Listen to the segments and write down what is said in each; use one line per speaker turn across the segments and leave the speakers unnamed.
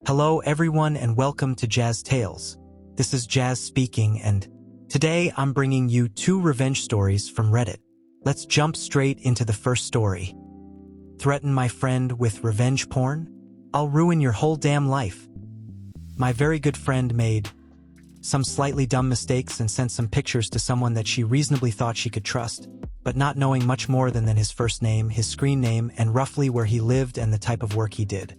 Hello everyone and welcome to Jazz Tales. This is Jazz speaking and today I'm bringing you two revenge stories from Reddit. Let's jump straight into the first story. Threaten my friend with revenge porn? I'll ruin your whole damn life. My very good friend made some slightly dumb mistakes and sent some pictures to someone that she reasonably thought she could trust, but not knowing much more than his first name, his screen name, and roughly where he lived and the type of work he did.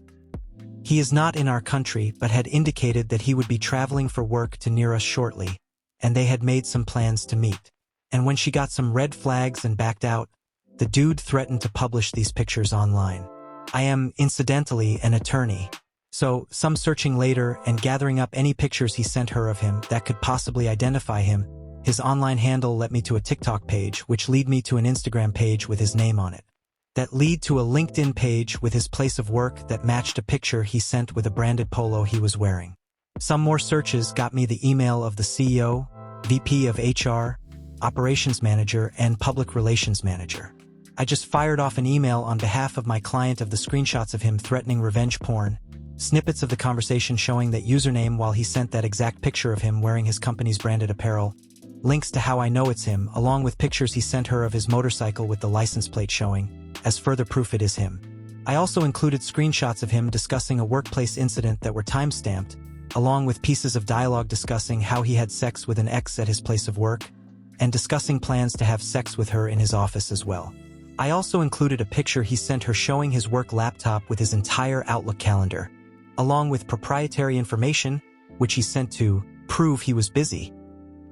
He is not in our country but had indicated that he would be traveling for work to near us shortly, and they had made some plans to meet. And when she got some red flags and backed out, the dude threatened to publish these pictures online. I am, incidentally, an attorney, so some searching later and gathering up any pictures he sent her of him that could possibly identify him, his online handle led me to a TikTok page which led me to an Instagram page with his name on it. That led to a LinkedIn page with his place of work that matched a picture he sent with a branded polo he was wearing. Some more searches got me the email of the CEO, VP of HR, Operations Manager, and Public Relations Manager. I just fired off an email on behalf of my client of the screenshots of him threatening revenge porn, snippets of the conversation showing that username while he sent that exact picture of him wearing his company's branded apparel, links to how I know it's him, along with pictures he sent her of his motorcycle with the license plate showing, as further proof it is him. I also included screenshots of him discussing a workplace incident that were time-stamped, along with pieces of dialogue discussing how he had sex with an ex at his place of work, and discussing plans to have sex with her in his office as well. I also included a picture he sent her showing his work laptop with his entire Outlook calendar, along with proprietary information, which he sent to prove he was busy,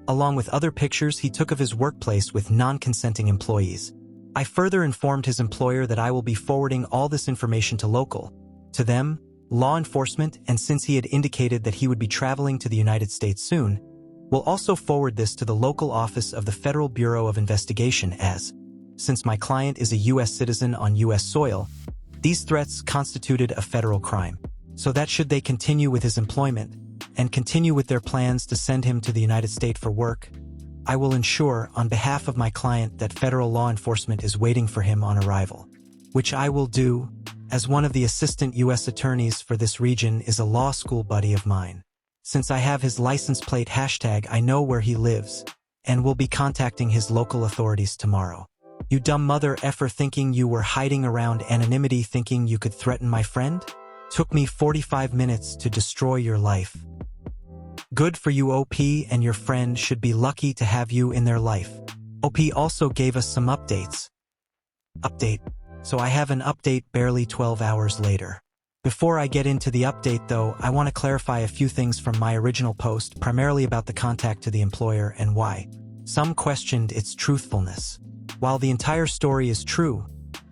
along with other pictures he took of his workplace with non-consenting employees. I further informed his employer that I will be forwarding all this information to them, law enforcement, and since he had indicated that he would be traveling to the United States soon, will also forward this to the local office of the Federal Bureau of Investigation since my client is a U.S. citizen on U.S. soil, these threats constituted a federal crime, so that should they continue with his employment and continue with their plans to send him to the United States for work, I will ensure on behalf of my client that federal law enforcement is waiting for him on arrival, which I will do, as one of the assistant U.S. attorneys for this region is a law school buddy of mine. Since I have his license plate hashtag, I know where he lives, and will be contacting his local authorities tomorrow. You dumb mother effer thinking you were hiding around anonymity thinking you could threaten my friend? Took me 45 minutes to destroy your life. Good for you, OP, and your friend should be lucky to have you in their life. OP also gave us some updates. So I have an update barely 12 hours later. Before I get into the update though, I want to clarify a few things from my original post, primarily about the contact to the employer and why some questioned its truthfulness. While the entire story is true,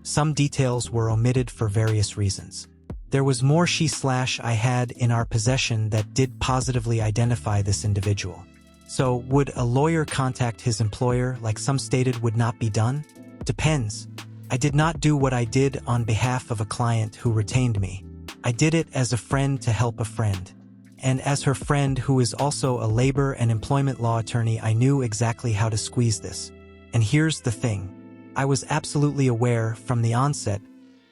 some details were omitted for various reasons. There was more I had in our possession that did positively identify this individual. So, would a lawyer contact his employer like some stated would not be done? Depends. I did not do what I did on behalf of a client who retained me. I did it as a friend to help a friend. And as her friend who is also a labor and employment law attorney, I knew exactly how to squeeze this. And here's the thing. I was absolutely aware from the onset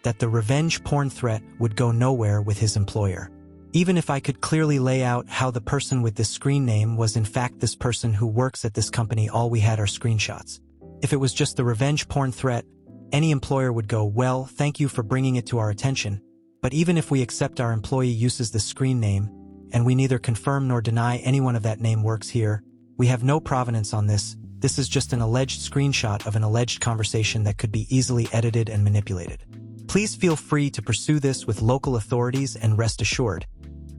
that the revenge porn threat would go nowhere with his employer. Even if I could clearly lay out how the person with this screen name was in fact this person who works at this company, all we had are screenshots. If it was just the revenge porn threat, any employer would go, well, thank you for bringing it to our attention, but even if we accept our employee uses the screen name, and we neither confirm nor deny anyone of that name works here, we have no provenance on this. This is just an alleged screenshot of an alleged conversation that could be easily edited and manipulated. Please feel free to pursue this with local authorities and rest assured,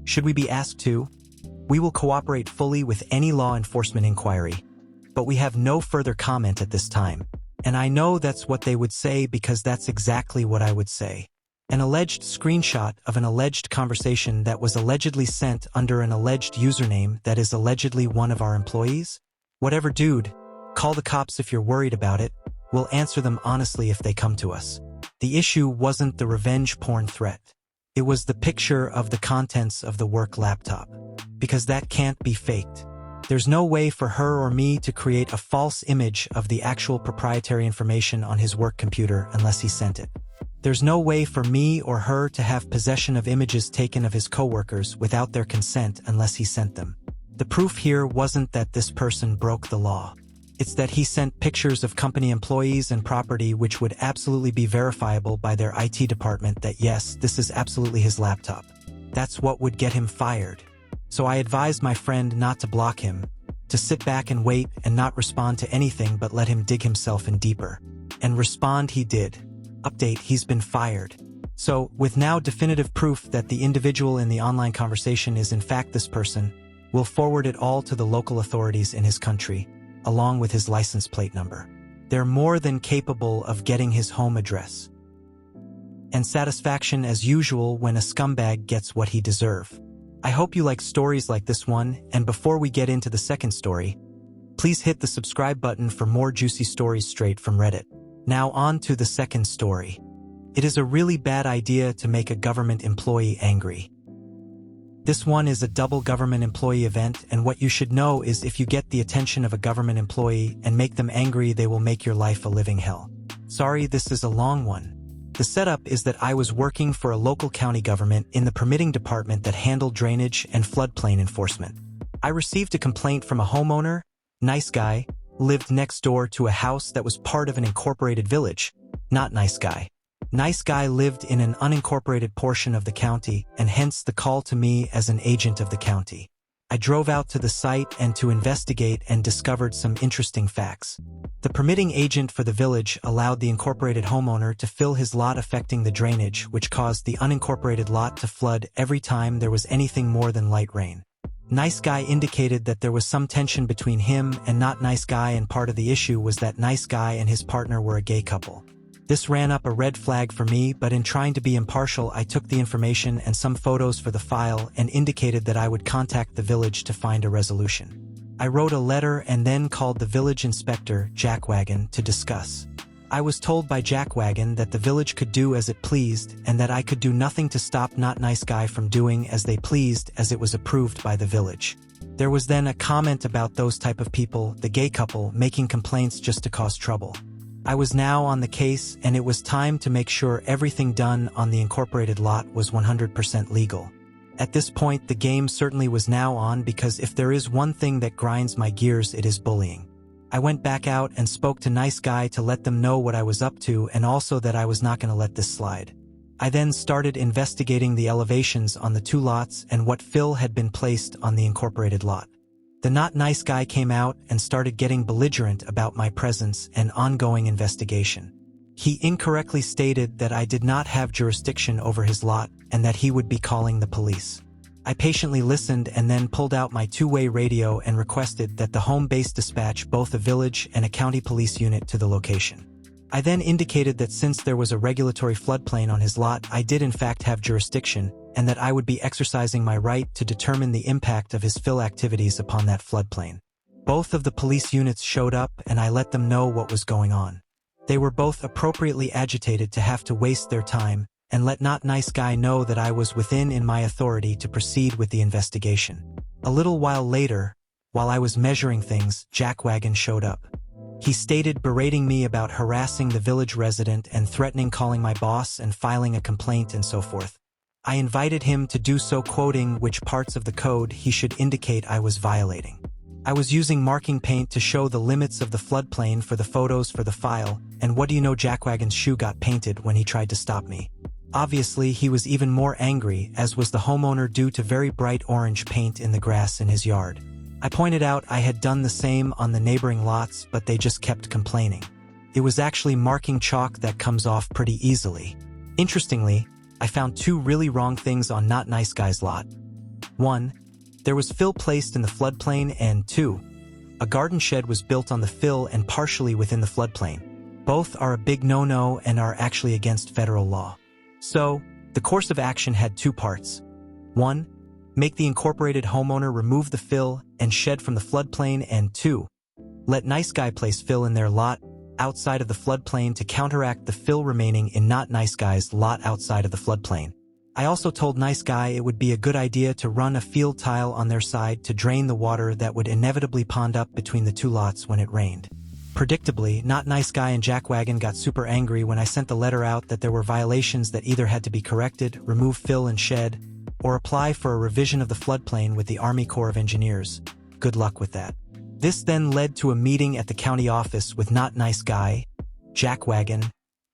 should we be asked to, we will cooperate fully with any law enforcement inquiry. But we have no further comment at this time. And I know that's what they would say because that's exactly what I would say. An alleged screenshot of an alleged conversation that was allegedly sent under an alleged username that is allegedly one of our employees? Whatever, dude. Call the cops if you're worried about it. We'll answer them honestly if they come to us. The issue wasn't the revenge porn threat. It was the picture of the contents of the work laptop. Because that can't be faked. There's no way for her or me to create a false image of the actual proprietary information on his work computer unless he sent it. There's no way for me or her to have possession of images taken of his coworkers without their consent unless he sent them. The proof here wasn't that this person broke the law. It's that he sent pictures of company employees and property which would absolutely be verifiable by their IT department that yes, this is absolutely his laptop. That's what would get him fired. So I advised my friend not to block him, to sit back and wait and not respond to anything but let him dig himself in deeper. And respond he did. Update, he's been fired. So, with now definitive proof that the individual in the online conversation is in fact this person, we'll forward it all to the local authorities in his country, along with his license plate number. They're more than capable of getting his home address. And satisfaction as usual when a scumbag gets what he deserves. I hope you like stories like this one, and before we get into the second story, please hit the subscribe button for more juicy stories straight from Reddit. Now on to the second story. It is a really bad idea to make a government employee angry. This one is a double government employee event, and what you should know is if you get the attention of a government employee and make them angry, they will make your life a living hell. Sorry, this is a long one. The setup is that I was working for a local county government in the permitting department that handled drainage and floodplain enforcement. I received a complaint from a homeowner, nice guy, lived next door to a house that was part of an incorporated village. Not nice guy. Nice guy lived in an unincorporated portion of the county, and hence the call to me as an agent of the county. I drove out to the site and to investigate and discovered some interesting facts. The permitting agent for the village allowed the incorporated homeowner to fill his lot affecting the drainage, which caused the unincorporated lot to flood every time there was anything more than light rain. Nice guy indicated that there was some tension between him and not nice guy, and part of the issue was that nice guy and his partner were a gay couple. This ran up a red flag for me, but in trying to be impartial, I took the information and some photos for the file and indicated that I would contact the village to find a resolution. I wrote a letter and then called the village inspector, Jackwagon, to discuss. I was told by Jackwagon that the village could do as it pleased and that I could do nothing to stop not nice guy from doing as they pleased, as it was approved by the village. There was then a comment about those type of people, the gay couple, making complaints just to cause trouble. I was now on the case, and it was time to make sure everything done on the incorporated lot was 100% legal. At this point, the game certainly was now on, because if there is one thing that grinds my gears, it is bullying. I went back out and spoke to nice guy to let them know what I was up to and also that I was not going to let this slide. I then started investigating the elevations on the two lots and what fill had been placed on the incorporated lot. The not nice guy came out and started getting belligerent about my presence and ongoing investigation. He incorrectly stated that I did not have jurisdiction over his lot and that he would be calling the police. I patiently listened and then pulled out my two-way radio and requested that the home base dispatch both a village and a county police unit to the location. I then indicated that since there was a regulatory floodplain on his lot, I did in fact have jurisdiction, and that I would be exercising my right to determine the impact of his fill activities upon that floodplain. Both of the police units showed up and I let them know what was going on. They were both appropriately agitated to have to waste their time, and let not nice guy know that I was within my authority to proceed with the investigation. A little while later, while I was measuring things, Jackwagon showed up. He stated berating me about harassing the village resident and threatening calling my boss and filing a complaint and so forth. I invited him to do so, quoting which parts of the code he should indicate I was violating. I was using marking paint to show the limits of the floodplain for the photos for the file, and what do you know, Jackwagon's shoe got painted when he tried to stop me. Obviously, he was even more angry, as was the homeowner, due to very bright orange paint in the grass in his yard. I pointed out I had done the same on the neighboring lots, but they just kept complaining. It was actually marking chalk that comes off pretty easily. Interestingly, I found two really wrong things on not nice guy's lot. 1. There was fill placed in the floodplain, and 2. A garden shed was built on the fill and partially within the floodplain. Both are a big no-no and are actually against federal law. So, the course of action had two parts. 1. Make the incorporated homeowner remove the fill and shed from the floodplain, and 2. Let nice guy place fill in their lot outside of the floodplain to counteract the fill remaining in not nice guy's lot outside of the floodplain. I also told nice guy it would be a good idea to run a field tile on their side to drain the water that would inevitably pond up between the two lots when it rained. Predictably, Not Nice Guy and Jackwagon got super angry when I sent the letter out that there were violations that either had to be corrected, remove fill and shed, or apply for a revision of the floodplain with the Army Corps of Engineers. Good luck with that. This then led to a meeting at the county office with Not Nice Guy, Jackwagon,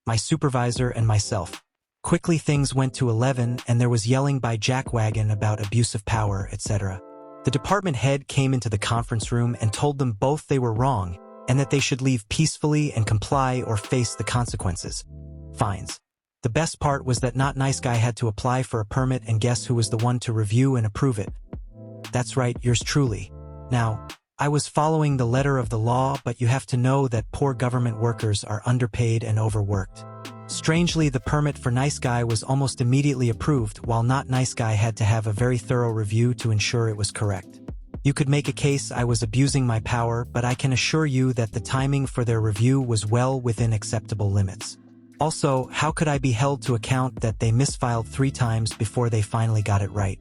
my supervisor, and myself. Quickly things went to 11 and there was yelling by Jackwagon about abuse of power, etc. The department head came into the conference room and told them both they were wrong and that they should leave peacefully and comply or face the consequences. Fines. The best part was that Not Nice Guy had to apply for a permit, and guess who was the one to review and approve it? That's right, yours truly. Now, I was following the letter of the law, but you have to know that poor government workers are underpaid and overworked. Strangely, the permit for Nice Guy was almost immediately approved, while Not Nice Guy had to have a very thorough review to ensure it was correct. You could make a case I was abusing my power, but I can assure you that the timing for their review was well within acceptable limits. Also, how could I be held to account that they misfiled 3 times before they finally got it right?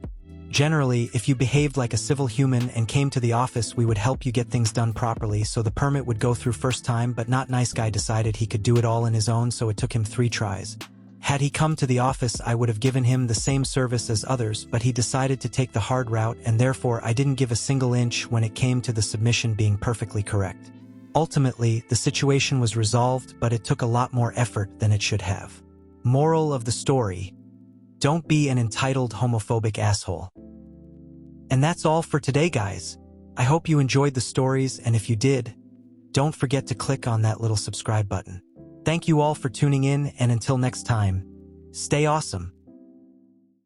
Generally, if you behaved like a civil human and came to the office, we would help you get things done properly, so the permit would go through first time, but Not Nice Guy decided he could do it all on his own, so it took him 3 tries. Had he come to the office, I would have given him the same service as others, but he decided to take the hard route, and therefore I didn't give a single inch when it came to the submission being perfectly correct. Ultimately, the situation was resolved, but it took a lot more effort than it should have. Moral of the story: don't be an entitled homophobic asshole. And that's all for today, guys. I hope you enjoyed the stories, and if you did, don't forget to click on that little subscribe button. Thank you all for tuning in, and until next time, stay awesome.